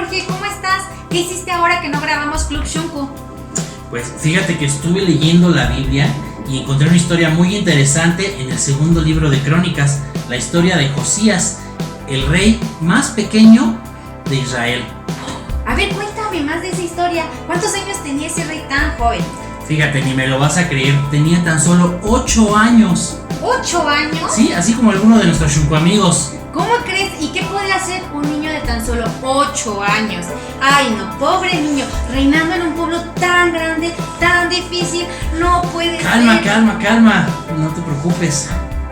Jorge, ¿cómo estás? ¿Qué hiciste ahora que no grabamos Club Shunku? Pues fíjate que estuve leyendo la Biblia y encontré una historia muy interesante en el segundo libro de Crónicas, la historia de Josías, el rey más pequeño de Israel. A ver, cuéntame más de esa historia. ¿Cuántos años tenía ese rey tan joven? Fíjate, ni me lo vas a creer, tenía tan solo 8 años. ¿8 años? Sí, así como alguno de nuestros Shunku amigos. ¿Cómo crees? ¿Y qué puede hacer un niño de tan solo 8 años? Ay, no, pobre niño, reinando en un pueblo tan grande, tan difícil, no puede ser. Calma, no te preocupes.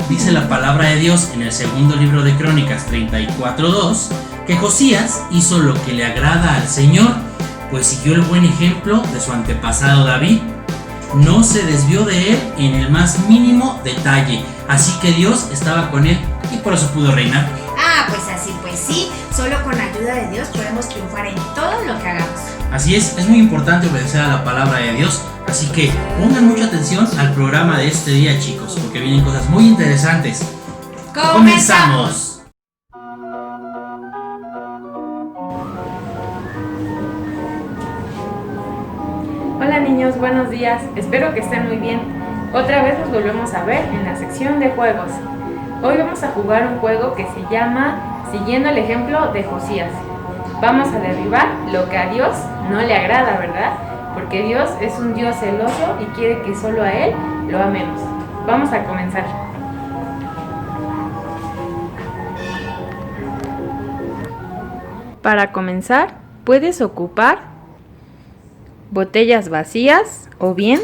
Dice la palabra de Dios en el segundo libro de Crónicas 34:2 que Josías hizo lo que le agrada al Señor, pues siguió el buen ejemplo de su antepasado David. No se desvió de él en el más mínimo detalle, así que Dios estaba con él y por eso pudo reinar. Ah, pues así, pues sí, solo con la ayuda de Dios podemos triunfar en todo lo que hagamos. Así es muy importante obedecer a la palabra de Dios, así que pongan mucha atención al programa de este día, chicos, porque vienen cosas muy interesantes. ¡Comenzamos! Hola niños, buenos días, espero que estén muy bien. Otra vez nos volvemos a ver en la sección de juegos. Hoy vamos a jugar un juego que se llama Siguiendo el ejemplo de Josías. Vamos a derribar lo que a Dios no le agrada, ¿verdad? Porque Dios es un Dios celoso y quiere que solo a Él lo amemos. Vamos a comenzar. Para comenzar, puedes ocupar botellas vacías o bien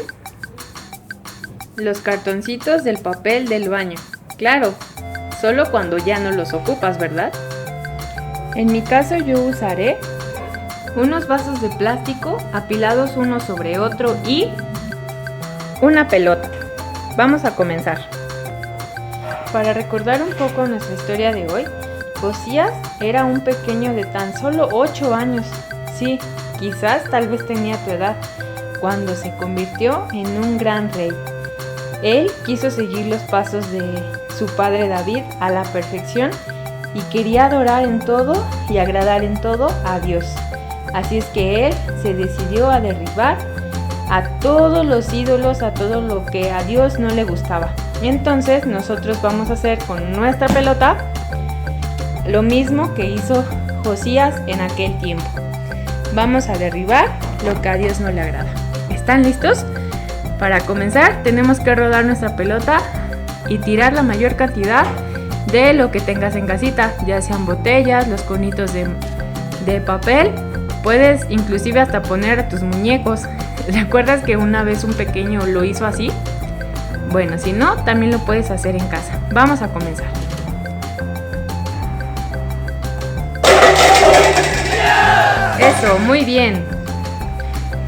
los cartoncitos del papel del baño. Claro, solo cuando ya no los ocupas, ¿verdad? En mi caso yo usaré unos vasos de plástico apilados uno sobre otro y una pelota. Vamos a comenzar. Para recordar un poco nuestra historia de hoy, Josías era un pequeño de tan solo 8 años. Sí, quizás tal vez tenía tu edad, cuando se convirtió en un gran rey. Él quiso seguir los pasos de su padre David a la perfección y quería adorar en todo y agradar en todo a Dios. Así es que él se decidió a derribar a todos los ídolos, a todo lo que a Dios no le gustaba. Entonces nosotros vamos a hacer con nuestra pelota lo mismo que hizo Josías en aquel tiempo. Vamos a derribar lo que a Dios no le agrada. ¿Están listos? Para comenzar, tenemos que rodar nuestra pelota y tirar la mayor cantidad de lo que tengas en casita, ya sean botellas, los conitos de papel. Puedes inclusive hasta poner a tus muñecos. ¿Recuerdas que una vez un pequeño lo hizo así? Bueno, si no, también lo puedes hacer en casa. Vamos a comenzar. Eso, muy bien.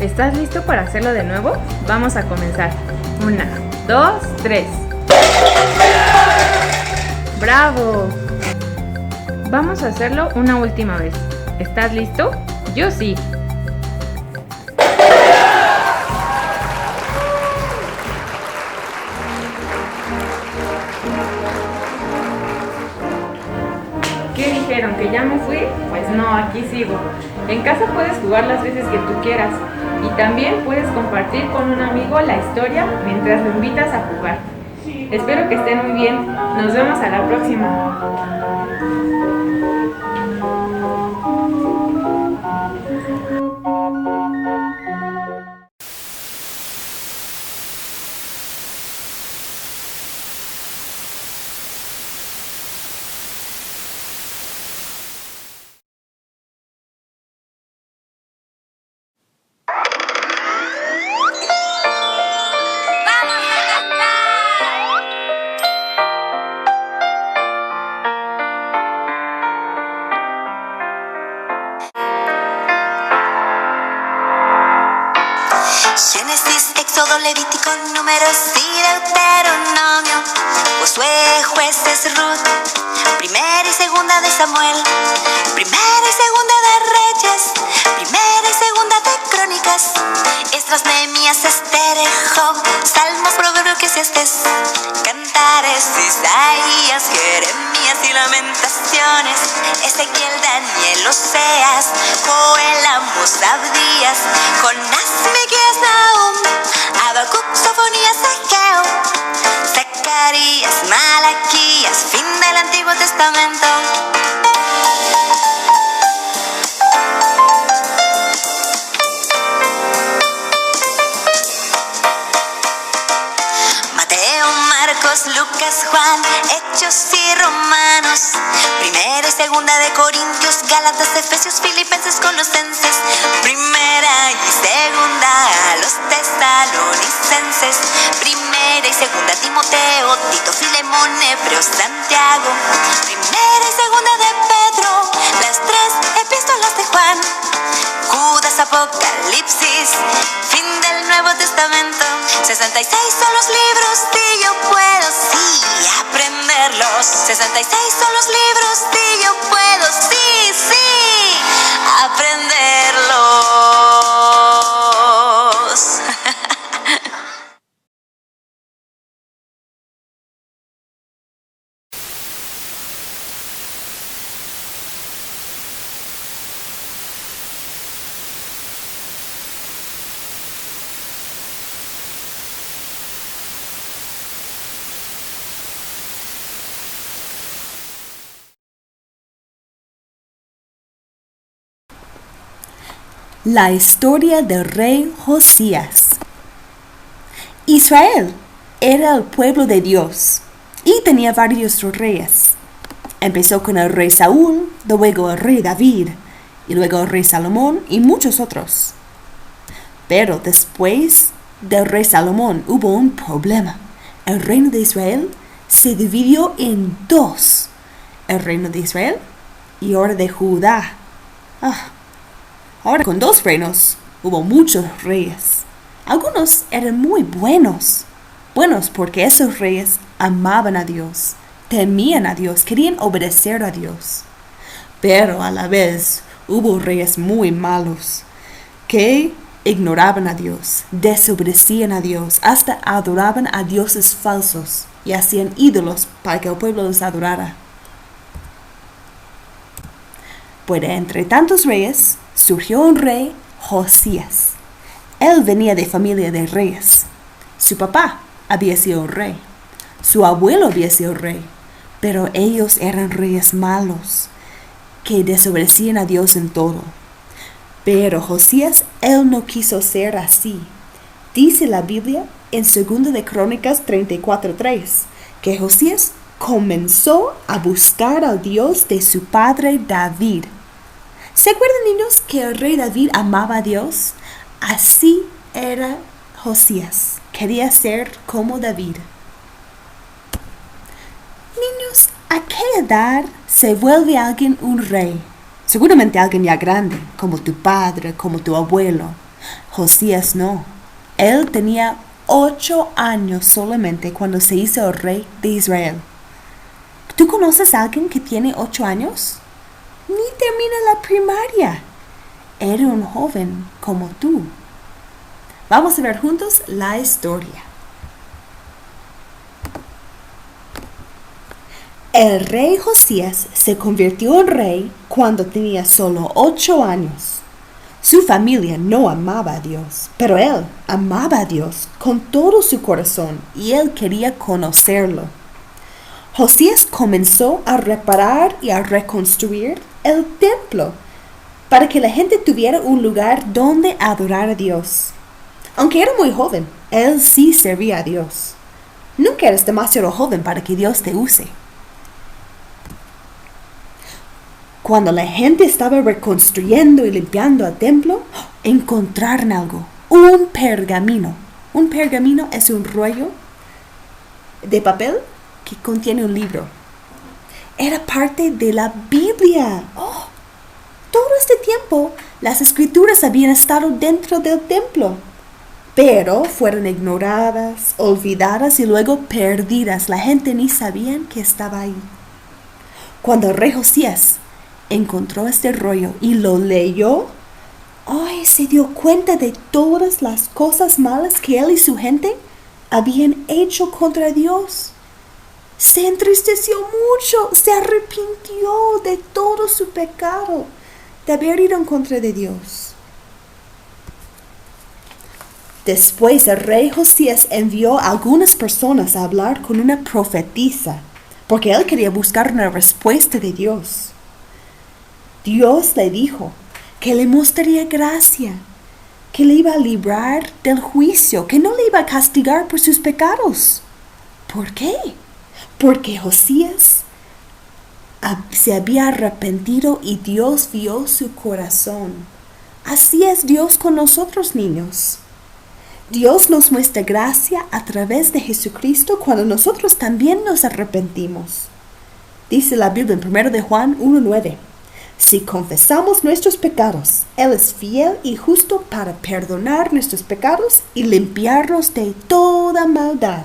¿Estás listo para hacerlo de nuevo? Vamos a comenzar. 1, 2, 3. ¡Bravo! Vamos a hacerlo una última vez. ¿Estás listo? Yo sí. ¿Qué dijeron? ¿Que ya me fui? Pues no, aquí sigo. En casa puedes jugar las veces que tú quieras y también puedes compartir con un amigo la historia mientras lo invitas a jugar. Espero que estén muy bien. Nos vemos a la próxima. Génesis, Éxodo, Levítico, Números y Deuteronomio, Josué, Jueces, Ruth, Primera y Segunda de Samuel, Primera y Segunda de Reyes, Primera y Segunda de Crónicas, Esdras, Nehemías, Esther, Job, Salmos, Proverbios, Eclesiastés, Cantares, Isaías, Jeremías y Lamentaciones, Ezequiel, Daniel, Oseas, Joel, Amos, Abdías, Jonás, Miqueas, Nahum, Habacuc, Sofonías, Ageo, Zacarías, Malaquías, fin del Antiguo Testamento. Lucas, Juan, Hechos y Romanos, Primera y Segunda de Corintios, Gálatas, Efesios, Filipenses, Colosenses, Primera y Segunda a los Tesalonicenses, Primera y Segunda Timoteo, Tito, Filemón, Hebreos, Santiago, Primera y Segunda de Pedro, las 3 epístolas de Juan, Judas, Apocalipsis, fin del Nuevo Testamento. 66 son los libros y yo puedo sí aprenderlos. 66 son los libros y yo puedo sí aprenderlos. La historia del rey Josías. Israel era el pueblo de Dios y tenía varios reyes. Empezó con el rey Saúl, luego el rey David, y luego el rey Salomón y muchos otros. Pero después del rey Salomón hubo un problema. El reino de Israel se dividió en 2. El reino de Israel y ahora de Judá. Ahora con 2 reinos hubo muchos reyes. Algunos eran muy buenos. Buenos porque esos reyes amaban a Dios, temían a Dios, querían obedecer a Dios. Pero a la vez hubo reyes muy malos que ignoraban a Dios, desobedecían a Dios, hasta adoraban a dioses falsos y hacían ídolos para que el pueblo los adorara. Pues entre tantos reyes surgió un rey, Josías. Él venía de familia de reyes. Su papá había sido rey. Su abuelo había sido rey. Pero ellos eran reyes malos, que desobedecían a Dios en todo. Pero Josías, él no quiso ser así. Dice la Biblia en 2 de Crónicas 34:3, que Josías comenzó a buscar al Dios de su padre David. ¿Se acuerdan, niños, que el rey David amaba a Dios? Así era Josías. Quería ser como David. Niños, ¿a qué edad se vuelve alguien un rey? Seguramente alguien ya grande, como tu padre, como tu abuelo. Josías no. Él tenía 8 años solamente cuando se hizo el rey de Israel. ¿Tú conoces a alguien que tiene 8 años? Ni termina la primaria. Era un joven como tú. Vamos a ver juntos la historia. El rey Josías se convirtió en rey cuando tenía solo 8 años. Su familia no amaba a Dios, pero él amaba a Dios con todo su corazón y él quería conocerlo. Josías comenzó a reparar y a reconstruir el templo para que la gente tuviera un lugar donde adorar a Dios. Aunque era muy joven, él sí servía a Dios. Nunca eres demasiado joven para que Dios te use. Cuando la gente estaba reconstruyendo y limpiando el templo, encontraron algo, un pergamino. Un pergamino es un rollo de papel que contiene un libro. Era parte de la Biblia. Todo este tiempo, las escrituras habían estado dentro del templo, pero fueron ignoradas, olvidadas y luego perdidas. La gente ni sabía que estaba ahí. Cuando el rey Josías encontró este rollo y lo leyó, se dio cuenta de todas las cosas malas que él y su gente habían hecho contra Dios. Se entristeció mucho, se arrepintió de todo su pecado, de haber ido en contra de Dios. Después el rey Josías envió a algunas personas a hablar con una profetisa, porque él quería buscar una respuesta de Dios. Dios le dijo que le mostraría gracia, que le iba a librar del juicio, que no le iba a castigar por sus pecados. ¿Por qué? Porque Josías se había arrepentido y Dios vio su corazón. Así es Dios con nosotros, niños. Dios nos muestra gracia a través de Jesucristo cuando nosotros también nos arrepentimos. Dice la Biblia en 1 de Juan 1:9. Si confesamos nuestros pecados, Él es fiel y justo para perdonar nuestros pecados y limpiarnos de toda maldad.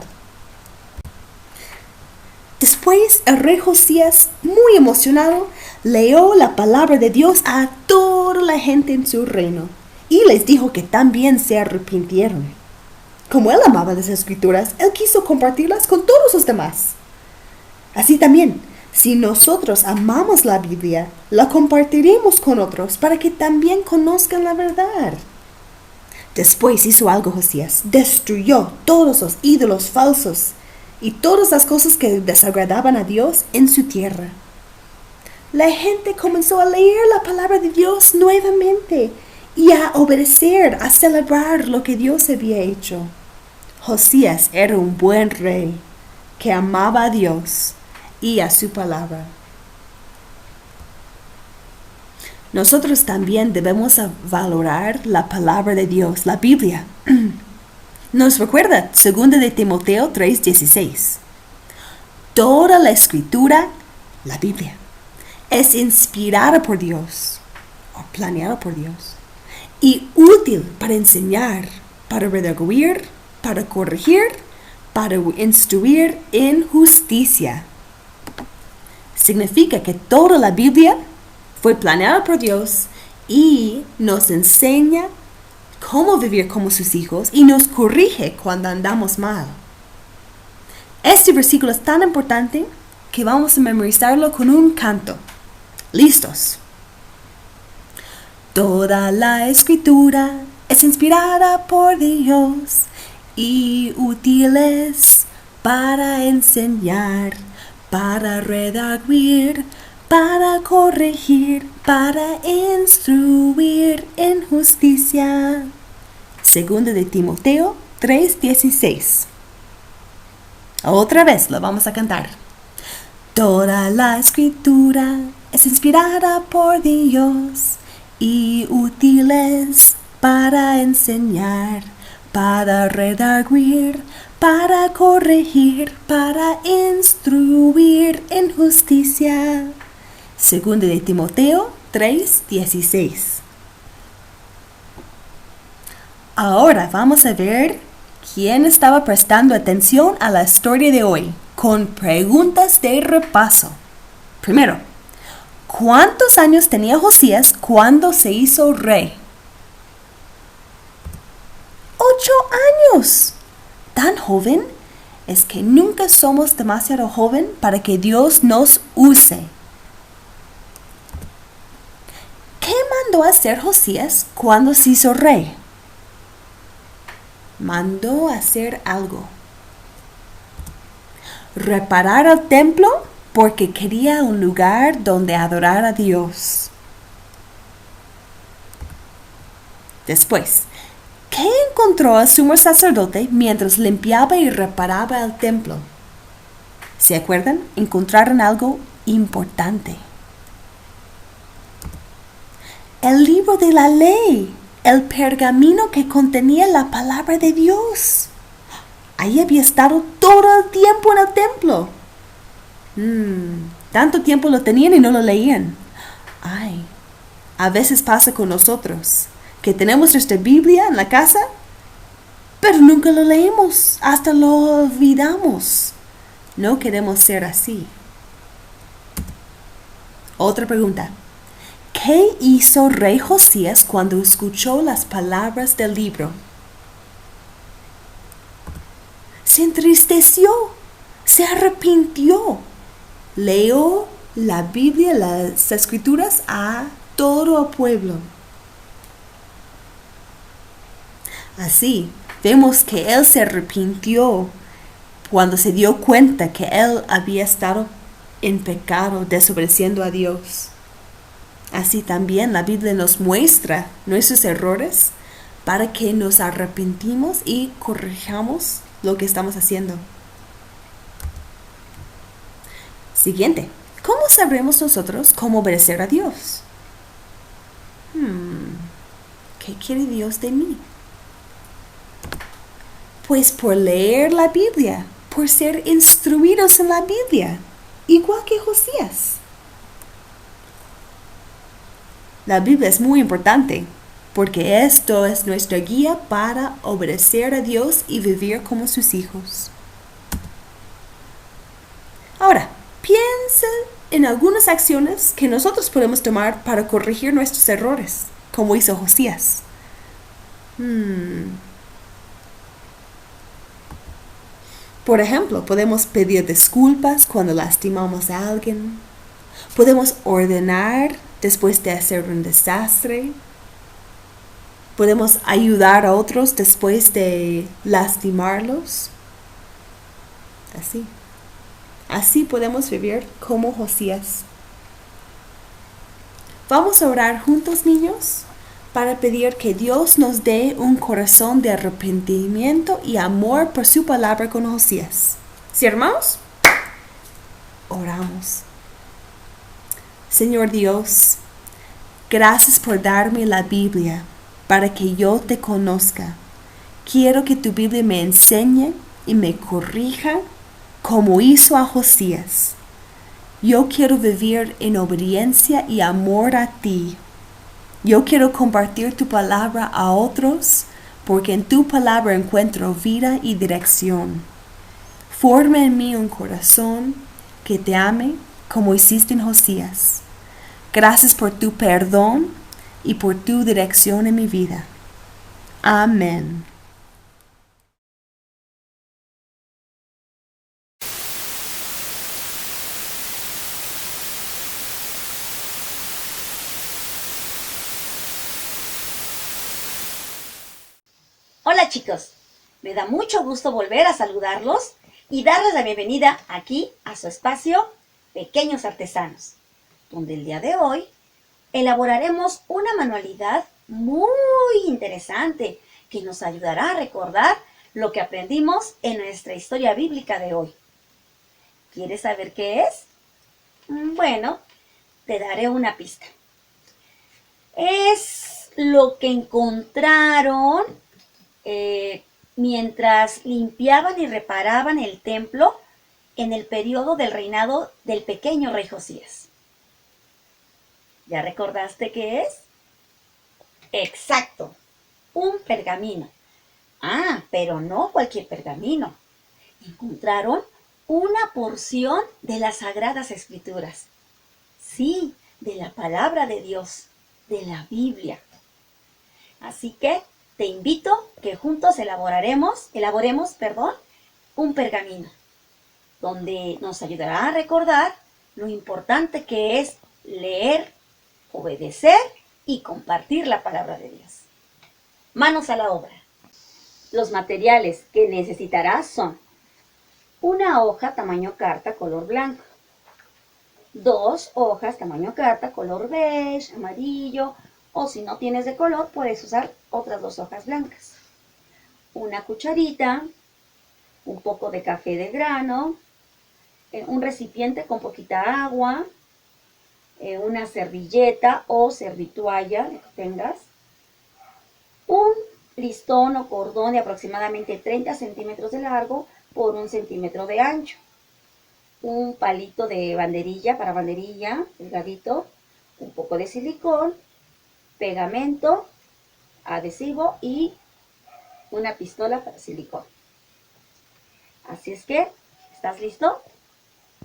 Después el rey Josías, muy emocionado, leyó la palabra de Dios a toda la gente en su reino y les dijo que también se arrepintieron. Como él amaba las escrituras, él quiso compartirlas con todos los demás. Así también, si nosotros amamos la Biblia, la compartiremos con otros para que también conozcan la verdad. Después hizo algo Josías, destruyó todos los ídolos falsos y todas las cosas que desagradaban a Dios en su tierra. La gente comenzó a leer la palabra de Dios nuevamente y a obedecer, a celebrar lo que Dios había hecho. Josías era un buen rey que amaba a Dios y a su palabra. Nosotros también debemos valorar la palabra de Dios, la Biblia. Nos recuerda 2 de Timoteo 3:16. Toda la escritura, la Biblia, es inspirada por Dios o planeada por Dios y útil para enseñar, para redarguir, para corregir, para instruir en justicia. Significa que toda la Biblia fue planeada por Dios y nos enseña cómo vivir como sus hijos y nos corrige cuando andamos mal. Este versículo es tan importante que vamos a memorizarlo con un canto. ¿Listos? Toda la escritura es inspirada por Dios y útil es para enseñar, para redarguir, para corregir, para instruir en justicia. 2 de Timoteo 3:16. Otra vez lo vamos a cantar. Toda la escritura es inspirada por Dios y útil es para enseñar, para redarguir, para corregir, para instruir en justicia. 2 de Timoteo 3:16. Ahora vamos a ver quién estaba prestando atención a la historia de hoy, con preguntas de repaso. Primero, ¿cuántos años tenía Josías cuando se hizo rey? 8 años. ¿Tan joven? Es que nunca somos demasiado joven para que Dios nos use. ¿Qué mandó a hacer Josías cuando se hizo rey? Mandó a hacer algo. Reparar el templo porque quería un lugar donde adorar a Dios. Después, ¿qué encontró el sumo sacerdote mientras limpiaba y reparaba el templo? ¿Se acuerdan? Encontraron algo importante. El libro de la ley, el pergamino que contenía la palabra de Dios. Ahí había estado todo el tiempo en el templo. Tanto tiempo lo tenían y no lo leían. Ay, a veces pasa con nosotros, que tenemos nuestra Biblia en la casa, pero nunca lo leemos, hasta lo olvidamos. No queremos ser así. Otra pregunta. ¿Qué hizo rey Josías cuando escuchó las palabras del libro? Se entristeció, Se arrepintió. Leyó la Biblia, las Escrituras a todo el pueblo. Así, vemos que él se arrepintió cuando se dio cuenta que él había estado en pecado, desobedeciendo a Dios. Así también la Biblia nos muestra nuestros errores para que nos arrepentimos y corrijamos lo que estamos haciendo. Siguiente. ¿Cómo sabremos nosotros cómo obedecer a Dios? ¿Qué quiere Dios de mí? Pues por leer la Biblia, por ser instruidos en la Biblia, igual que Josías. La Biblia es muy importante, porque esto es nuestra guía para obedecer a Dios y vivir como sus hijos. Ahora, piensa en algunas acciones que nosotros podemos tomar para corregir nuestros errores, como hizo Josías. Por ejemplo, podemos pedir disculpas cuando lastimamos a alguien. Podemos ordenar después de hacer un desastre. Podemos ayudar a otros después de lastimarlos. Así podemos vivir como Josías. Vamos a orar juntos, niños, para pedir que Dios nos dé un corazón de arrepentimiento y amor por su palabra con Josías. ¿Sí, hermanos? Oramos. Señor Dios, gracias por darme la Biblia para que yo te conozca. Quiero que tu Biblia me enseñe y me corrija como hizo a Josías. Yo quiero vivir en obediencia y amor a ti. Yo quiero compartir tu palabra a otros, porque en tu palabra encuentro vida y dirección. Forma en mí un corazón que te ame como hiciste en Josías. Gracias por tu perdón y por tu dirección en mi vida. Amén. Hola chicos, me da mucho gusto volver a saludarlos y darles la bienvenida aquí a su espacio Pequeños Artesanos, donde el día de hoy elaboraremos una manualidad muy interesante que nos ayudará a recordar lo que aprendimos en nuestra historia bíblica de hoy. ¿Quieres saber qué es? Bueno, te daré una pista. Es lo que encontraron mientras limpiaban y reparaban el templo en el periodo del reinado del pequeño rey Josías. ¿Ya recordaste qué es? Exacto, un pergamino. Pero no cualquier pergamino. Encontraron una porción de las Sagradas Escrituras. Sí, de la palabra de Dios, de la Biblia. Así que te invito que juntos elaboremos, un pergamino, donde nos ayudará a recordar lo importante que es leer, obedecer y compartir la palabra de Dios. Manos a la obra. Los materiales que necesitarás son una hoja tamaño carta color blanco, 2 hojas tamaño carta color beige, amarillo, o si no tienes de color, puedes usar otras 2 hojas blancas. Una cucharita, un poco de café de grano, un recipiente con poquita agua, una servilleta o servitualla, lo que tengas, un listón o cordón de aproximadamente 30 centímetros de largo por 1 centímetro de ancho, un palito de banderilla para banderilla, delgadito, un poco de silicón, pegamento, adhesivo y una pistola para silicón. Así es que, ¿estás listo?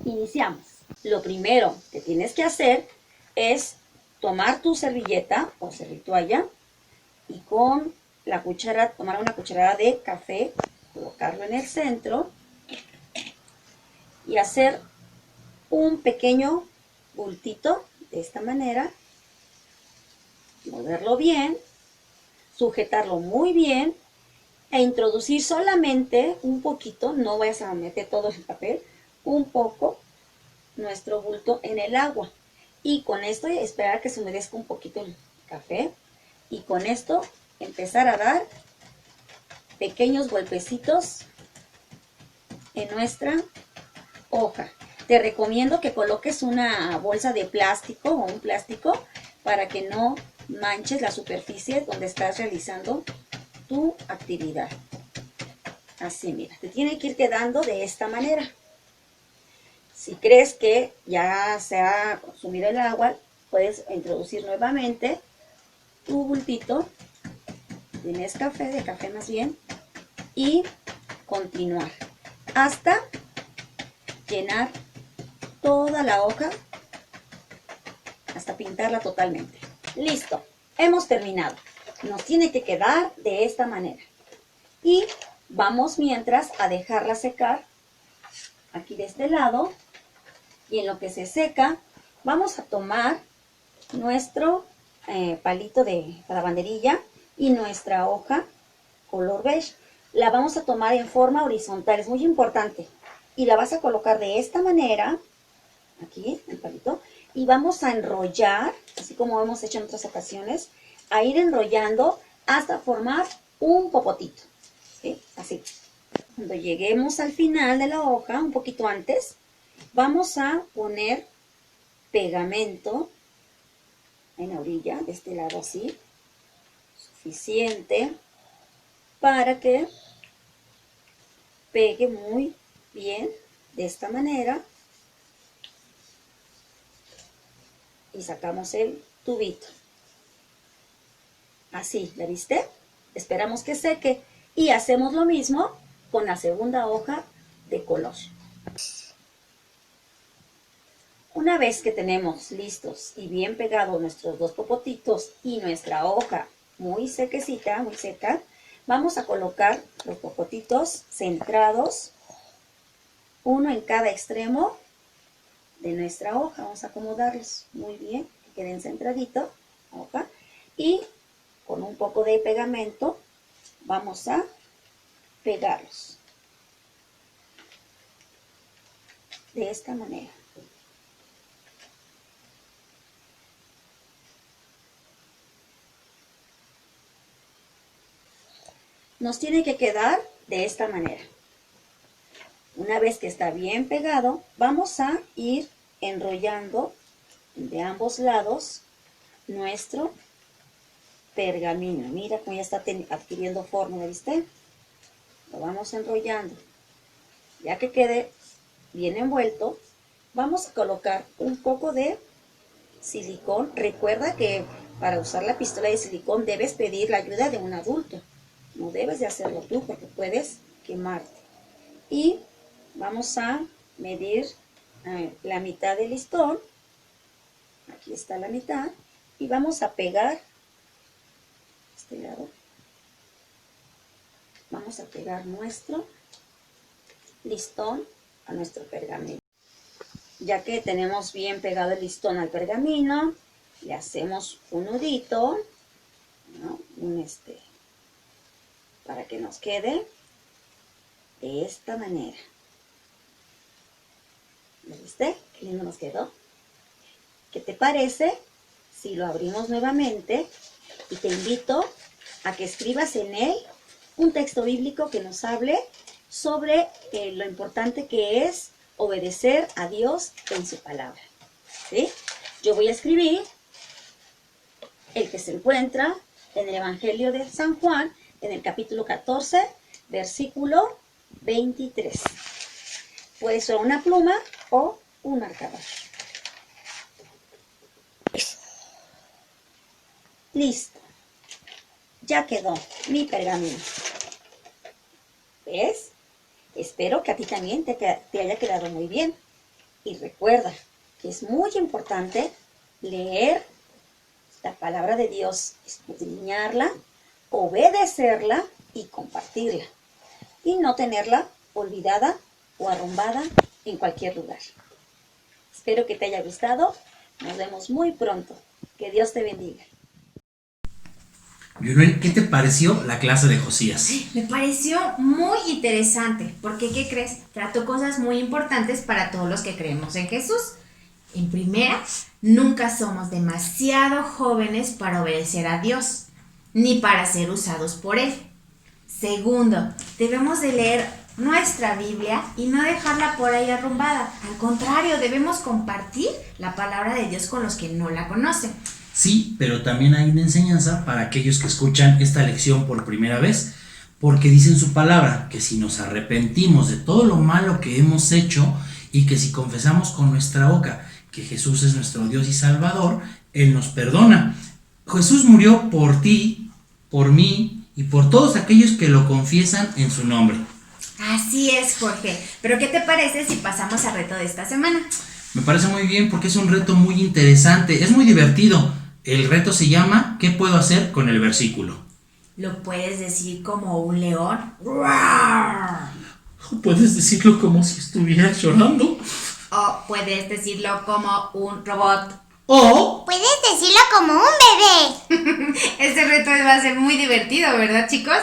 Iniciamos. Lo primero que tienes que hacer es tomar tu servilleta o servitualla y con la cuchara, tomar una cucharada de café, colocarlo en el centro y hacer un pequeño bultito de esta manera, moverlo bien, sujetarlo muy bien e introducir solamente un poquito, no vayas a meter todo el papel, un poco nuestro bulto en el agua. Y con esto esperar que se humedezca un poquito el café y con esto empezar a dar pequeños golpecitos en nuestra hoja. Te recomiendo que coloques una bolsa de plástico o un plástico para que no manches la superficie donde estás realizando tu actividad. Así, mira, te tiene que ir quedando de esta manera. Si crees que ya se ha consumido el agua, puedes introducir nuevamente tu bultito de Nescafé, de café más bien, y continuar hasta llenar toda la hoja, hasta pintarla totalmente. Listo, hemos terminado. Nos tiene que quedar de esta manera. Y vamos mientras a dejarla secar aquí de este lado. Y en lo que se seca, vamos a tomar nuestro palito de lavanderilla y nuestra hoja color beige. La vamos a tomar en forma horizontal, es muy importante. Y la vas a colocar de esta manera, aquí, el palito, y vamos a enrollar, así como hemos hecho en otras ocasiones, a ir enrollando hasta formar un popotito, ¿sí? Así. Cuando lleguemos al final de la hoja, un poquito antes, vamos a poner pegamento en la orilla, de este lado así, suficiente para que pegue muy bien de esta manera. Y sacamos el tubito. Así, ¿la viste? Esperamos que seque y hacemos lo mismo con la segunda hoja de color. Una vez que tenemos listos y bien pegados nuestros dos popotitos y nuestra hoja muy sequecita, muy seca, vamos a colocar los popotitos centrados, uno en cada extremo de nuestra hoja. Vamos a acomodarlos muy bien, que queden centraditos, hoja, y con un poco de pegamento vamos a pegarlos de esta manera. Nos tiene que quedar de esta manera. Una vez que está bien pegado, vamos a ir enrollando de ambos lados nuestro pergamino. Mira cómo ya está adquiriendo forma, ¿ya viste? Lo vamos enrollando. Ya que quede bien envuelto, vamos a colocar un poco de silicón. Recuerda que para usar la pistola de silicón debes pedir la ayuda de un adulto. No debes de hacerlo tú porque puedes quemarte. Y vamos a medir la mitad del listón. Aquí está la mitad. Y vamos a pegar este lado. Vamos a pegar nuestro listón a nuestro pergamino. Ya que tenemos bien pegado el listón al pergamino, le hacemos un nudito, ¿no? Para que nos quede de esta manera. ¿Lo viste? Qué lindo nos quedó. ¿Qué te parece si lo abrimos nuevamente? Y te invito a que escribas en él un texto bíblico que nos hable sobre lo importante que es obedecer a Dios en su palabra. ¿Sí? Yo voy a escribir el que se encuentra en el Evangelio de San Juan, en el capítulo 14, versículo 23. Puede ser una pluma o un marcador. Listo. Ya quedó mi pergamino. ¿Ves? Espero que a ti también te haya quedado muy bien. Y recuerda que es muy importante leer la palabra de Dios, escudriñarla, obedecerla y compartirla. Y no tenerla olvidada o arrumbada en cualquier lugar. Espero que te haya gustado. Nos vemos muy pronto. Que Dios te bendiga. Yunuen, ¿qué te pareció la clase de Josías? Me pareció muy interesante, porque ¿qué crees? Trató cosas muy importantes para todos los que creemos en Jesús. En primera, nunca somos demasiado jóvenes para obedecer a Dios, ni para ser usados por Él. Segundo, debemos de leer nuestra Biblia y no dejarla por ahí arrumbada. Al contrario, debemos compartir la palabra de Dios con los que no la conocen. Sí, pero también hay una enseñanza para aquellos que escuchan esta lección por primera vez, porque dice en su palabra que si nos arrepentimos de todo lo malo que hemos hecho y que si confesamos con nuestra boca que Jesús es nuestro Dios y Salvador, Él nos perdona. Jesús murió por ti, por mí y por todos aquellos que lo confiesan en su nombre. Así es, Jorge. Pero ¿qué te parece si pasamos al reto de esta semana? Me parece muy bien porque es un reto muy interesante, es muy divertido. El reto se llama ¿qué puedo hacer con el versículo? Lo puedes decir como un león. ¡Roar! Puedes decirlo como si estuvieras llorando. O puedes decirlo como un robot. O Puedes decirlo como un bebé. Este reto va a ser muy divertido, ¿verdad, chicos?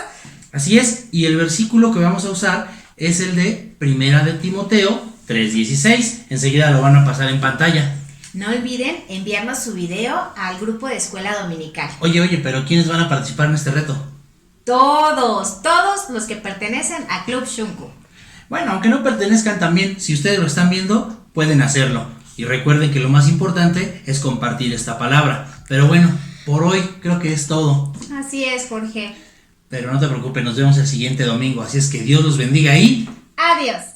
así es, y el versículo que vamos a usar es el de Primera de Timoteo 3:16. Enseguida lo van a pasar en pantalla. No olviden enviarnos su video al grupo de escuela dominical. Oye, pero ¿quiénes van a participar en este reto? Todos los que pertenecen a Club Shunku. Bueno, aunque no pertenezcan también, si ustedes lo están viendo, pueden hacerlo. Y recuerden que lo más importante es compartir esta palabra. Pero bueno, por hoy creo que es todo. Así es, Jorge. Pero no te preocupes, nos vemos el siguiente domingo. Así es que Dios los bendiga y... Adiós.